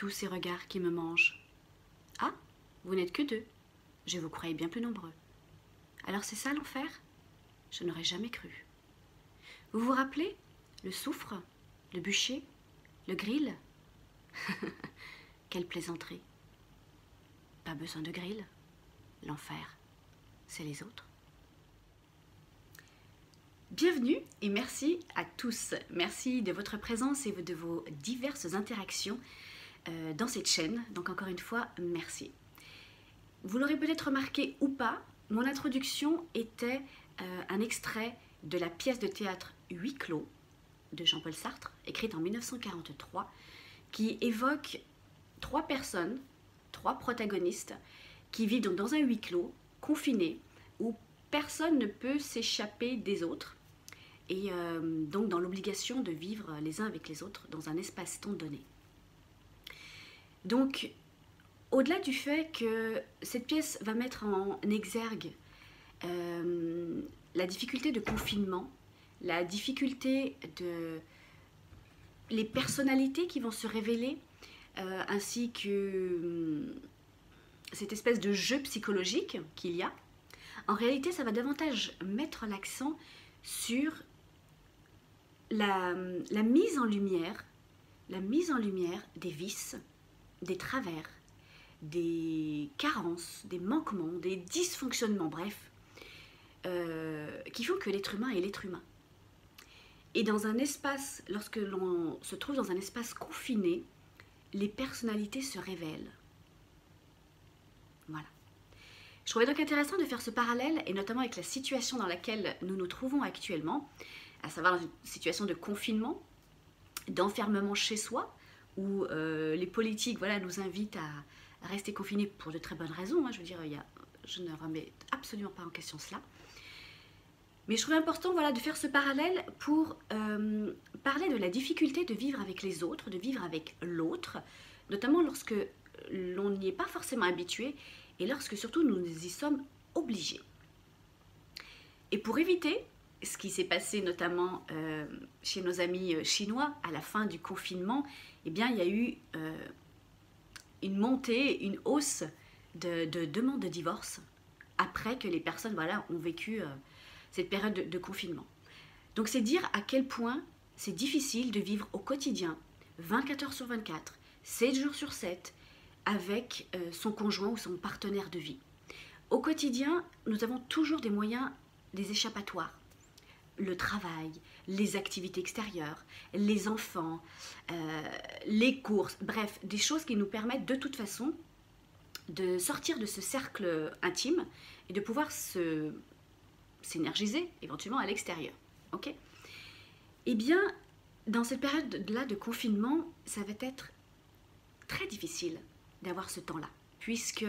tous ces regards qui me mangent. Ah, vous n'êtes que deux. Je vous croyais bien plus nombreux. Alors c'est ça l'enfer? Je n'aurais jamais cru. Vous vous rappelez? Le soufre, le bûcher, le grill? Quelle plaisanterie. Pas besoin de grill. L'enfer, c'est les autres. Bienvenue et merci à tous. Merci de votre présence et de vos diverses interactions dans cette chaîne. Donc encore une fois, merci. Vous l'aurez peut-être remarqué ou pas, mon introduction était un extrait de la pièce de théâtre Huis clos de Jean-Paul Sartre, écrite en 1943, qui évoque trois personnes, trois protagonistes, qui vivent donc dans un huis clos, confinés, où personne ne peut s'échapper des autres, et donc dans l'obligation de vivre les uns avec les autres dans un espace-temps donné. Donc, au-delà du fait que cette pièce va mettre en exergue la difficulté de confinement, la difficulté de les personnalités qui vont se révéler, ainsi que cette espèce de jeu psychologique qu'il y a, en réalité, ça va davantage mettre l'accent sur la mise en lumière des vices, des travers, des carences, des manquements, des dysfonctionnements, bref, qui font que l'être humain est l'être humain. Et dans un espace, lorsque l'on se trouve dans un espace confiné, les personnalités se révèlent. Voilà. Je trouvais donc intéressant de faire ce parallèle, et notamment avec la situation dans laquelle nous nous trouvons actuellement, à savoir dans une situation de confinement, d'enfermement chez soi, où les politiques nous invitent à rester confinés pour de très bonnes raisons. Je veux dire, je ne remets absolument pas en question cela. Mais je trouvais important de faire ce parallèle pour parler de la difficulté de vivre avec les autres, de vivre avec l'autre, notamment lorsque l'on n'y est pas forcément habitué et lorsque surtout nous y sommes obligés. Et pour éviter ce qui s'est passé notamment chez nos amis chinois à la fin du confinement, eh bien il y a eu une montée, une hausse de demandes de divorce après que les personnes ont vécu cette période de confinement. Donc c'est dire à quel point c'est difficile de vivre au quotidien, 24 heures sur 24, 7 jours sur 7, avec son conjoint ou son partenaire de vie. Au quotidien, nous avons toujours des moyens, des échappatoires. Le travail, les activités extérieures, les enfants, les courses, bref, des choses qui nous permettent de toute façon de sortir de ce cercle intime et de pouvoir s'énergiser éventuellement à l'extérieur. Ok ? Eh bien, dans cette période-là de confinement, ça va être très difficile d'avoir ce temps-là, puisque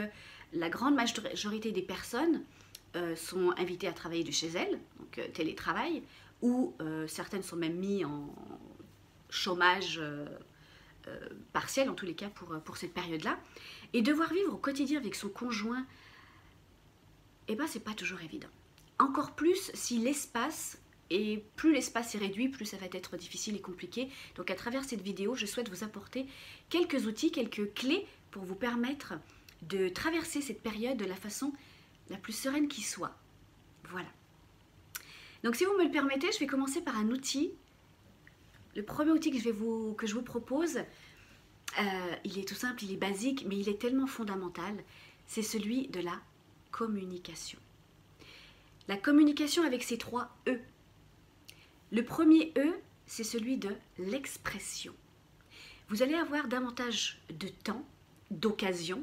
la grande majorité des personnes sont invitées à travailler de chez elles, donc télétravail, ou certaines sont même mises en chômage partiel, en tous les cas pour cette période-là. Et devoir vivre au quotidien avec son conjoint, eh ben, c'est pas toujours évident. Encore plus si l'espace, et plus l'espace est réduit, plus ça va être difficile et compliqué. Donc à travers cette vidéo, je souhaite vous apporter quelques outils, quelques clés pour vous permettre de traverser cette période de la façon la plus sereine qui soit. Voilà. Donc si vous me le permettez, je vais commencer par un outil. Le premier outil que je vous propose, il est tout simple, il est basique, mais il est tellement fondamental. C'est celui de la communication. La communication avec ces 3 E. Le premier E, c'est celui de l'expression. Vous allez avoir davantage de temps, d'occasion,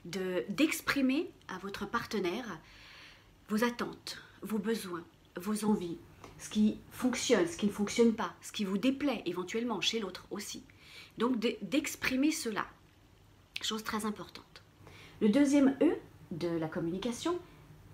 d'exprimer à votre partenaire vos attentes, vos besoins, vos envies, ce qui fonctionne, ce qui ne fonctionne pas, ce qui vous déplaît éventuellement chez l'autre aussi. Donc d'exprimer cela, chose très importante. Le deuxième E de la communication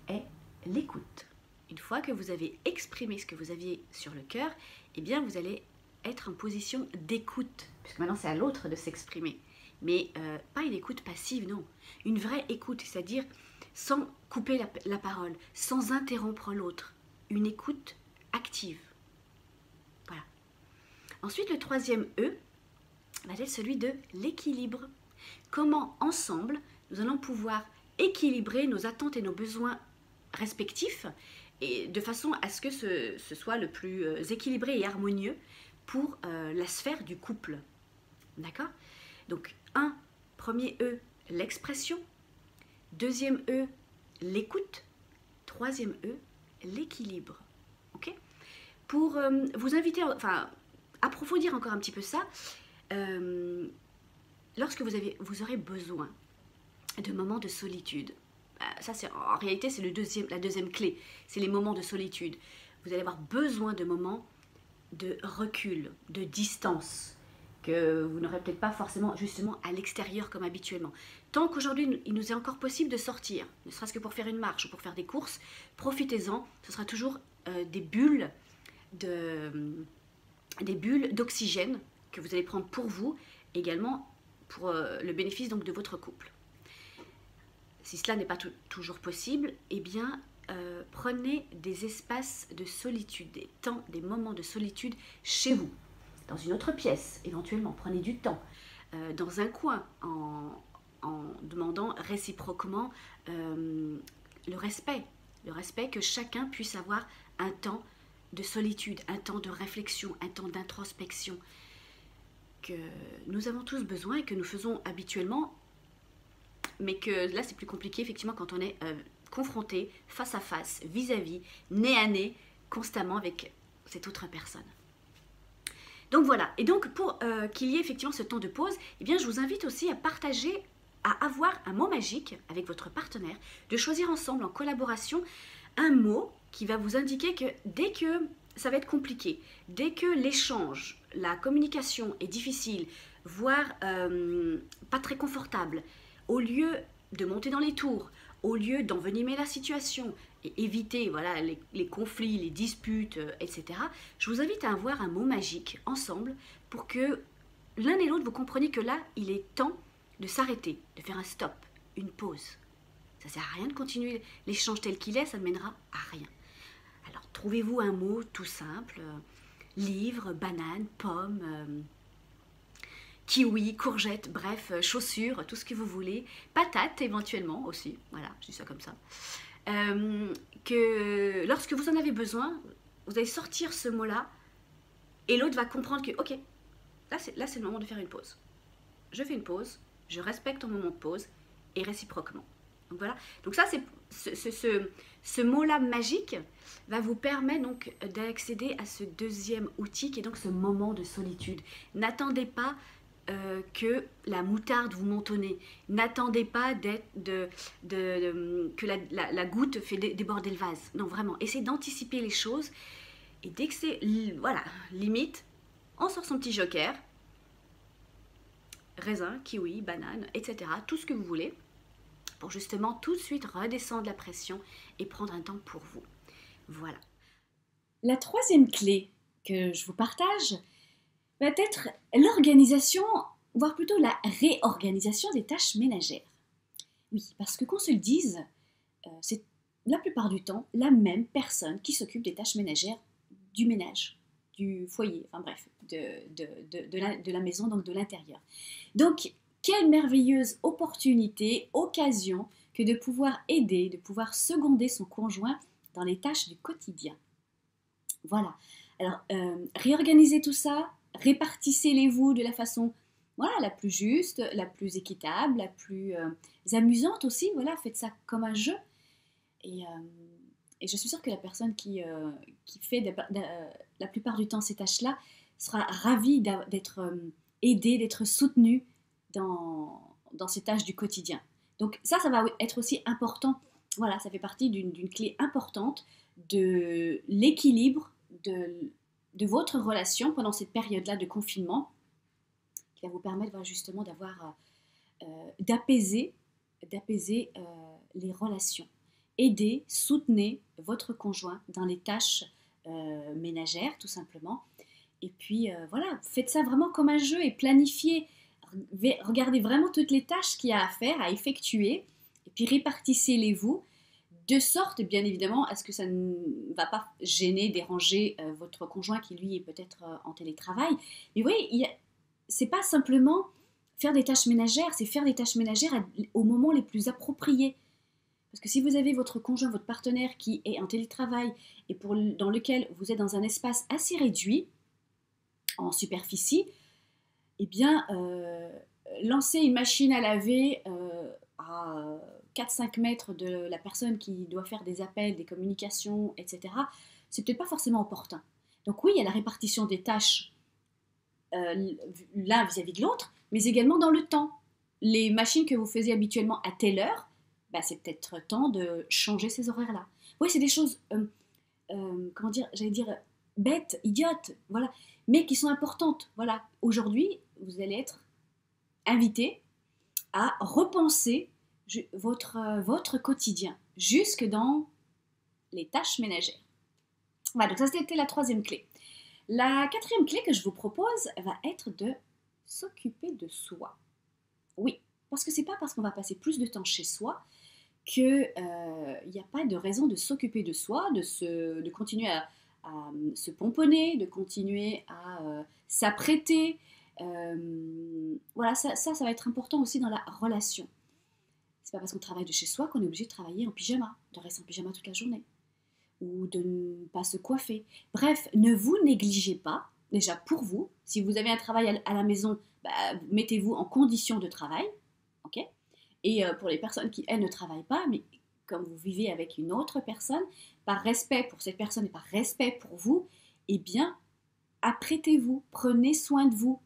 est l'écoute. Une fois que vous avez exprimé ce que vous aviez sur le cœur, eh bien vous allez être en position d'écoute, puisque maintenant c'est à l'autre de s'exprimer. Mais pas une écoute passive, non. Une vraie écoute, c'est-à-dire sans couper la parole, sans interrompre l'autre. Une écoute active. Voilà. Ensuite, le troisième E, va être celui de l'équilibre. Comment ensemble nous allons pouvoir équilibrer nos attentes et nos besoins respectifs et de façon à ce que ce soit le plus équilibré et harmonieux pour la sphère du couple. D'accord? Donc, premier E, l'expression. Deuxième E, l'écoute. Troisième E, l'équilibre. Ok? Pour vous inviter, enfin, approfondir encore un petit peu ça, lorsque vous aurez besoin de moments de solitude, ça c'est en réalité c'est la deuxième clé, c'est les moments de solitude. Vous allez avoir besoin de moments de recul, de distance, que vous n'aurez peut-être pas forcément justement à l'extérieur comme habituellement. Tant qu'aujourd'hui il nous est encore possible de sortir, ne serait-ce que pour faire une marche ou pour faire des courses, profitez-en, ce sera toujours des bulles d'oxygène que vous allez prendre pour vous, également pour le bénéfice donc de votre couple. Si cela n'est pas toujours possible, eh bien prenez des espaces de solitude, des moments de solitude chez vous, dans une autre pièce éventuellement, prenez du temps, dans un coin, en demandant réciproquement le respect que chacun puisse avoir un temps de solitude, un temps de réflexion, un temps d'introspection que nous avons tous besoin et que nous faisons habituellement, mais que là c'est plus compliqué effectivement quand on est confronté face à face, vis-à-vis, nez à nez, constamment avec cette autre personne. Donc voilà, et donc pour qu'il y ait effectivement ce temps de pause, eh bien je vous invite aussi à partager, à avoir un mot magique avec votre partenaire, de choisir ensemble en collaboration un mot qui va vous indiquer que dès que ça va être compliqué, dès que l'échange, la communication est difficile, voire pas très confortable, au lieu de monter dans les tours, au lieu d'envenimer la situation et éviter voilà, les conflits, les disputes, etc., je vous invite à avoir un mot magique ensemble pour que l'un et l'autre vous compreniez que là, il est temps de s'arrêter, de faire un stop, une pause. Ça ne sert à rien de continuer l'échange tel qu'il est, ça ne mènera à rien. Alors, trouvez-vous un mot tout simple, livre, banane, pomme, kiwi, courgette, bref, chaussures, tout ce que vous voulez, patates éventuellement aussi, voilà, je dis ça comme ça. Que lorsque vous en avez besoin, vous allez sortir ce mot-là et l'autre va comprendre que, ok, là c'est le moment de faire une pause. Je fais une pause, je respecte ton moment de pause et réciproquement. Donc voilà, donc ça c'est ce mot-là magique va vous permettre donc d'accéder à ce deuxième outil qui est donc ce moment de solitude. N'attendez pas que la moutarde vous monte au nez. N'attendez pas que la goutte fait déborder le vase. Non, vraiment, essayez d'anticiper les choses. Et dès que c'est, voilà, limite, on sort son petit joker. Raisin, kiwi, banane, etc. Tout ce que vous voulez. Pour justement tout de suite redescendre la pression et prendre un temps pour vous. Voilà. La troisième clé que je vous partage va être l'organisation, voire plutôt la réorganisation des tâches ménagères. Oui, parce que qu'on se le dise, c'est la plupart du temps la même personne qui s'occupe des tâches ménagères du ménage, du foyer, enfin bref, de la maison, donc de l'intérieur. Donc, quelle merveilleuse opportunité, occasion que de pouvoir aider, de pouvoir seconder son conjoint dans les tâches du quotidien. Voilà. Alors, réorganisez tout ça, répartissez-les-vous de la façon la plus juste, la plus équitable, la plus amusante aussi. Voilà, faites ça comme un jeu. Et je suis sûre que la personne qui fait la plupart du temps ces tâches-là sera ravie d'être aidée, d'être soutenue dans ces tâches du quotidien. Donc ça va être aussi important. Voilà, ça fait partie d'une clé importante de l'équilibre de votre relation pendant cette période-là de confinement qui va vous permettre justement d'apaiser les relations. Aidez, soutenez votre conjoint dans les tâches ménagères tout simplement. Et puis faites ça vraiment comme un jeu et planifiez. Regardez vraiment toutes les tâches qu'il y a à faire, à effectuer, et puis répartissez-les-vous, de sorte, bien évidemment, à ce que ça ne va pas gêner, déranger votre conjoint qui, lui, est peut-être en télétravail. Mais vous voyez, c'est pas simplement faire des tâches ménagères, c'est faire des tâches ménagères au moment les plus appropriés. Parce que si vous avez votre conjoint, votre partenaire qui est en télétravail et dans lequel vous êtes dans un espace assez réduit, en superficie, eh bien, lancer une machine à laver à 4-5 mètres de la personne qui doit faire des appels, des communications, etc., c'est peut-être pas forcément opportun. Donc oui, il y a la répartition des tâches l'un vis-à-vis de l'autre, mais également dans le temps. Les machines que vous faisiez habituellement à telle heure, bah, c'est peut-être temps de changer ces horaires-là. Oui, c'est des choses, comment dire, j'allais dire bêtes, idiotes, voilà, mais qui sont importantes. Voilà, aujourd'hui, vous allez être invité à repenser votre quotidien, jusque dans les tâches ménagères. Voilà, donc ça c'était la troisième clé. La quatrième clé que je vous propose va être de s'occuper de soi. Oui, parce que c'est pas parce qu'on va passer plus de temps chez soi qu'il n'y a pas de raison de s'occuper de soi, de continuer à se pomponner, de continuer à s'apprêter. Voilà, ça va être important aussi dans la relation. C'est pas parce qu'on travaille de chez soi qu'on est obligé de travailler en pyjama, de rester en pyjama toute la journée, ou de ne pas se coiffer. Bref, ne vous négligez pas, déjà pour vous. Si vous avez un travail à la maison, bah, mettez-vous en condition de travail, ok ? Et pour les personnes qui, elles, ne travaillent pas, mais comme vous vivez avec une autre personne, par respect pour cette personne et par respect pour vous, eh bien, apprêtez-vous, prenez soin de vous.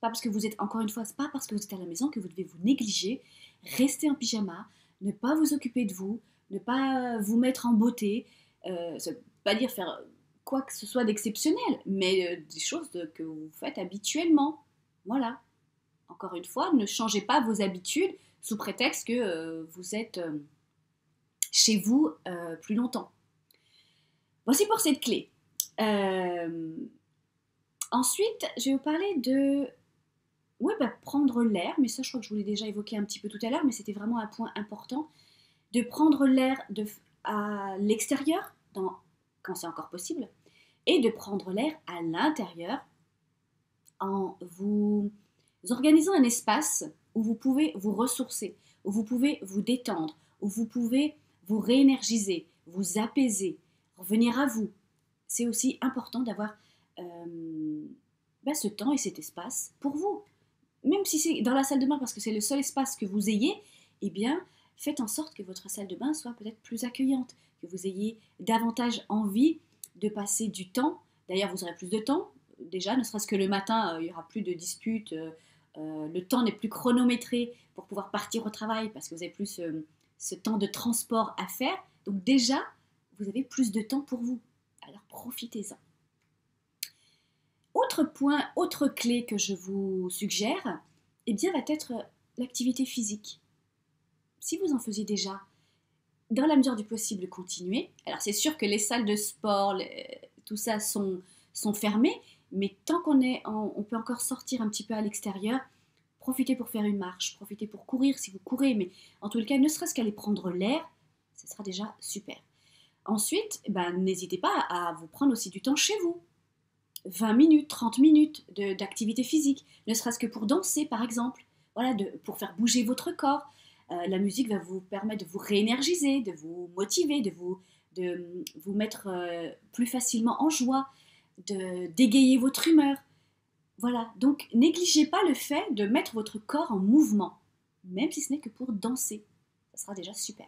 Pas parce que vous êtes, encore une fois, c'est pas parce que vous êtes à la maison que vous devez vous négliger. Restez en pyjama, ne pas vous occuper de vous, ne pas vous mettre en beauté. Ça ne veut pas dire faire quoi que ce soit d'exceptionnel, mais des choses que vous faites habituellement. Voilà. Encore une fois, ne changez pas vos habitudes sous prétexte que vous êtes chez vous plus longtemps. Voici pour cette clé. Ensuite, je vais vous parler de prendre l'air, mais ça je crois que je vous l'ai déjà évoqué un petit peu tout à l'heure, mais c'était vraiment un point important, de prendre l'air à l'extérieur, quand c'est encore possible, et de prendre l'air à l'intérieur en vous organisant un espace où vous pouvez vous ressourcer, où vous pouvez vous détendre, où vous pouvez vous réénergiser, vous apaiser, revenir à vous. C'est aussi important d'avoir ce temps et cet espace pour vous. Même si c'est dans la salle de bain parce que c'est le seul espace que vous ayez, eh bien, faites en sorte que votre salle de bain soit peut-être plus accueillante, que vous ayez davantage envie de passer du temps. D'ailleurs, vous aurez plus de temps. Déjà, ne serait-ce que le matin, il n'y aura plus de disputes, le temps n'est plus chronométré pour pouvoir partir au travail parce que vous avez plus ce temps de transport à faire. Donc déjà, vous avez plus de temps pour vous. Alors profitez-en. Autre point, autre clé que je vous suggère, eh bien, va être l'activité physique. Si vous en faisiez déjà, dans la mesure du possible, continuez. Alors c'est sûr que les salles de sport, tout ça sont fermées, mais tant on peut encore sortir un petit peu à l'extérieur, profitez pour faire une marche, profitez pour courir si vous courez, mais en tout cas, ne serait-ce qu'aller prendre l'air, ce sera déjà super. Ensuite, n'hésitez pas à vous prendre aussi du temps chez vous. 20 minutes, 30 minutes d'activité physique, ne serait-ce que pour danser par exemple, voilà, pour faire bouger votre corps. La musique va vous permettre de vous réénergiser, de vous motiver, de vous mettre plus facilement en joie, de d'égayer votre humeur. Voilà, donc négligez pas le fait de mettre votre corps en mouvement, même si ce n'est que pour danser. Ça sera déjà super.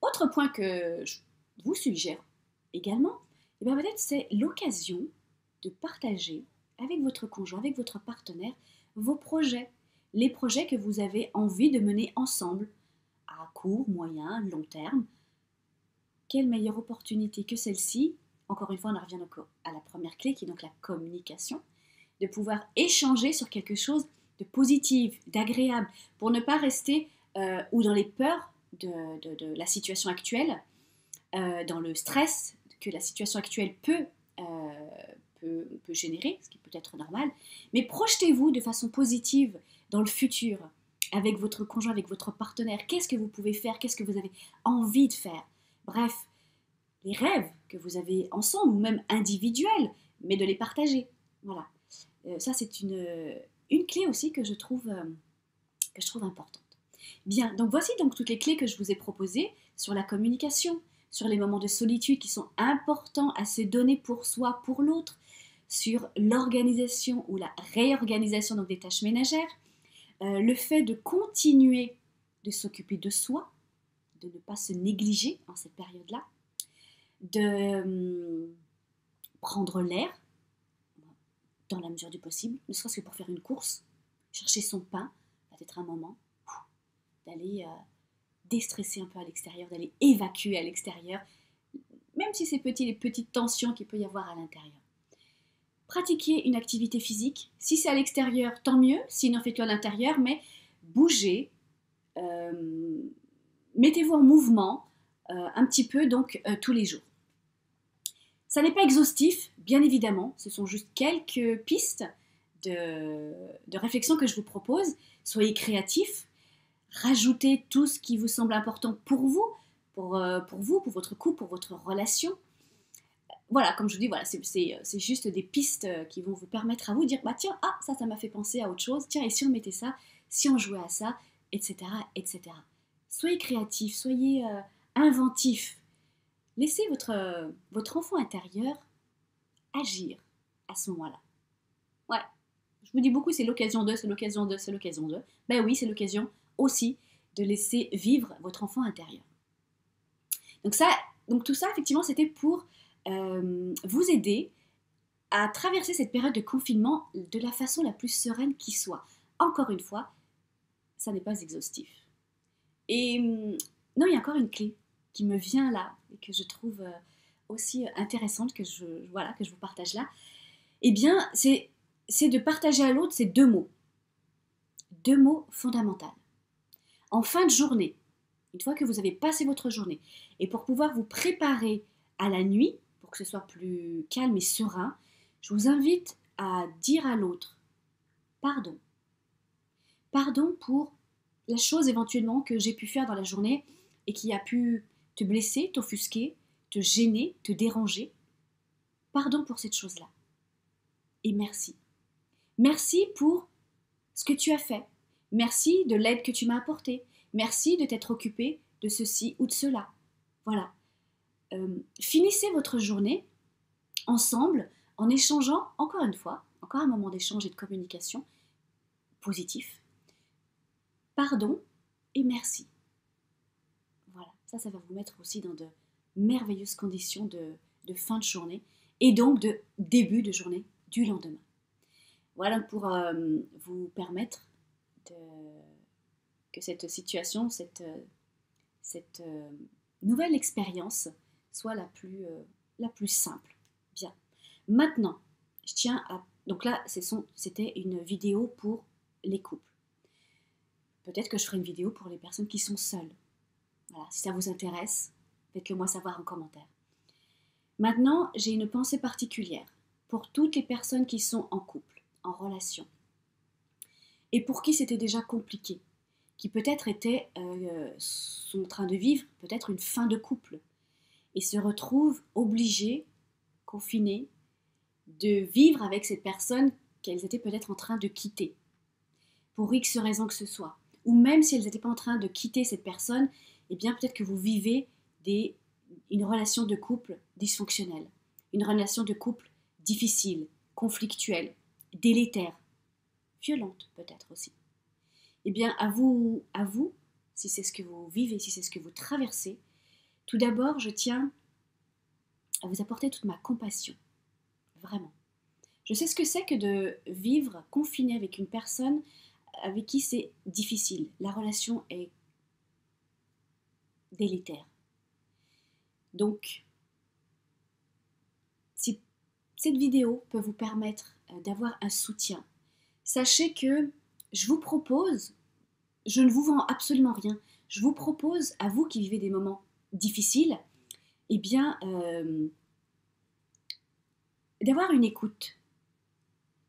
Autre point que je vous suggère également, et bien peut-être c'est l'occasion de partager avec votre conjoint, avec votre partenaire, vos projets, les projets que vous avez envie de mener ensemble, à court, moyen, long terme. Quelle meilleure opportunité que celle-ci, encore une fois on en revient donc à la première clé qui est donc la communication, de pouvoir échanger sur quelque chose de positif, d'agréable, pour ne pas rester ou dans les peurs de la situation actuelle, dans le stress que la situation actuelle peut générer, ce qui peut être normal, mais projetez-vous de façon positive dans le futur, avec votre conjoint, avec votre partenaire. Qu'est-ce que vous pouvez faire? Qu'est-ce que vous avez envie de faire? Bref, les rêves que vous avez ensemble, ou même individuels, mais de les partager. Voilà. Ça, c'est une clé aussi que je trouve importante. Bien, donc voici donc toutes les clés que je vous ai proposées sur la communication, sur les moments de solitude qui sont importants à se donner pour soi, pour l'autre, sur l'organisation ou la réorganisation donc des tâches ménagères, le fait de continuer de s'occuper de soi, de ne pas se négliger en cette période-là, de prendre l'air dans la mesure du possible, ne serait-ce que pour faire une course, chercher son pain, peut-être un moment, d'aller déstresser un peu à l'extérieur, d'aller évacuer à l'extérieur, même si c'est les petites tensions qu'il peut y avoir à l'intérieur. Pratiquer une activité physique, si c'est à l'extérieur, tant mieux, sinon faites-le à l'intérieur, mais bougez, mettez-vous en mouvement un petit peu donc tous les jours. Ça n'est pas exhaustif, bien évidemment, ce sont juste quelques pistes de réflexion que je vous propose. Soyez créatifs, rajoutez tout ce qui vous semble important pour vous, pour votre couple, pour votre relation. Voilà, comme je vous dis, voilà, c'est juste des pistes qui vont vous permettre à vous de dire, bah tiens, ça m'a fait penser à autre chose, tiens, et si on mettait ça, si on jouait à ça, etc., etc. Soyez créatifs, soyez inventifs. Laissez votre enfant intérieur agir à ce moment-là. Ouais, je vous dis beaucoup, c'est l'occasion de, c'est l'occasion de, c'est l'occasion de. Ben oui, c'est l'occasion aussi de laisser vivre votre enfant intérieur. Donc tout ça, effectivement, c'était pour vous aider à traverser cette période de confinement de la façon la plus sereine qui soit. Encore une fois, ça n'est pas exhaustif. Et non, il y a encore une clé qui me vient là et que je trouve aussi intéressante que je vous partage là. Eh bien, c'est de partager à l'autre ces deux mots fondamentaux. En fin de journée, une fois que vous avez passé votre journée, et pour pouvoir vous préparer à la nuit, pour que ce soit plus calme et serein, je vous invite à dire à l'autre pardon. Pardon pour la chose éventuellement que j'ai pu faire dans la journée et qui a pu te blesser, t'offusquer, te gêner, te déranger. Pardon pour cette chose-là. Et merci. Merci pour ce que tu as fait. Merci de l'aide que tu m'as apportée. Merci de t'être occupé de ceci ou de cela. Voilà. Finissez votre journée ensemble en échangeant, encore une fois, encore un moment d'échange et de communication positif. Pardon et merci. Voilà, ça va vous mettre aussi dans de merveilleuses conditions de fin de journée et donc de début de journée du lendemain. Voilà pour vous permettre que cette situation, cette nouvelle expérience soit la plus simple. Bien. Maintenant, je tiens à... Donc là, c'était une vidéo pour les couples. Peut-être que je ferai une vidéo pour les personnes qui sont seules. Voilà, si ça vous intéresse, faites-le moi savoir en commentaire. Maintenant, j'ai une pensée particulière pour toutes les personnes qui sont en couple, en relation, et pour qui c'était déjà compliqué, qui peut-être sont en train de vivre peut-être une fin de couple, et se retrouvent obligés, confinés, de vivre avec cette personne qu'elles étaient peut-être en train de quitter, pour X raisons que ce soit. Ou même si elles n'étaient pas en train de quitter cette personne, eh bien peut-être que vous vivez une relation de couple dysfonctionnelle, une relation de couple difficile, conflictuelle, délétère, violente peut-être aussi. Eh bien à vous, si c'est ce que vous vivez, si c'est ce que vous traversez, tout d'abord je tiens à vous apporter toute ma compassion, vraiment. Je sais ce que c'est que de vivre confiné avec une personne avec qui c'est difficile, la relation est délétère. Donc, si cette vidéo peut vous permettre d'avoir un soutien, sachez que je vous propose, je ne vous vends absolument rien, je vous propose à vous qui vivez des moments difficiles, eh bien, d'avoir une écoute.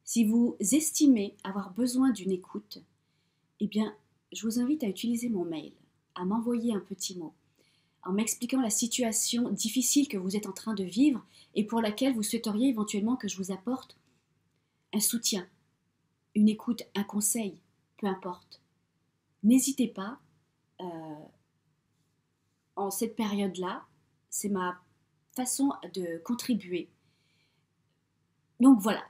Si vous estimez avoir besoin d'une écoute, eh bien, je vous invite à utiliser mon mail, à m'envoyer un petit mot, en m'expliquant la situation difficile que vous êtes en train de vivre et pour laquelle vous souhaiteriez éventuellement que je vous apporte un soutien, une écoute, un conseil, peu importe. N'hésitez pas, en cette période-là, c'est ma façon de contribuer. Donc voilà.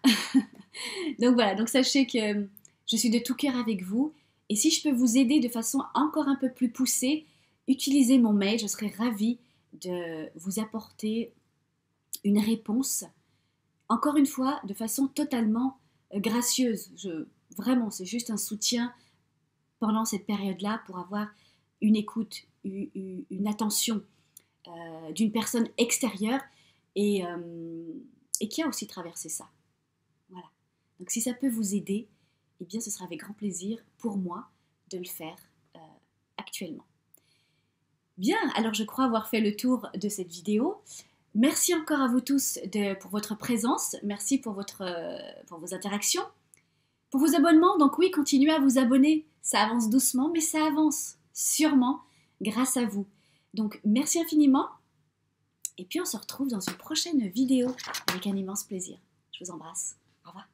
Donc sachez que je suis de tout cœur avec vous. Et si je peux vous aider de façon encore un peu plus poussée, utilisez mon mail. Je serai ravie de vous apporter une réponse. Encore une fois, de façon totalement gracieuse. Vraiment, c'est juste un soutien pendant cette période-là pour avoir une écoute, une attention d'une personne extérieure et qui a aussi traversé ça. Voilà. Donc si ça peut vous aider, eh bien ce sera avec grand plaisir pour moi de le faire actuellement. Bien, alors je crois avoir fait le tour de cette vidéo. Merci encore à vous tous pour votre présence. Merci pour vos interactions. Pour vos abonnements, donc oui, continuez à vous abonner. Ça avance doucement, mais ça avance sûrement grâce à vous. Donc merci infiniment. Et puis on se retrouve dans une prochaine vidéo avec un immense plaisir. Je vous embrasse. Au revoir.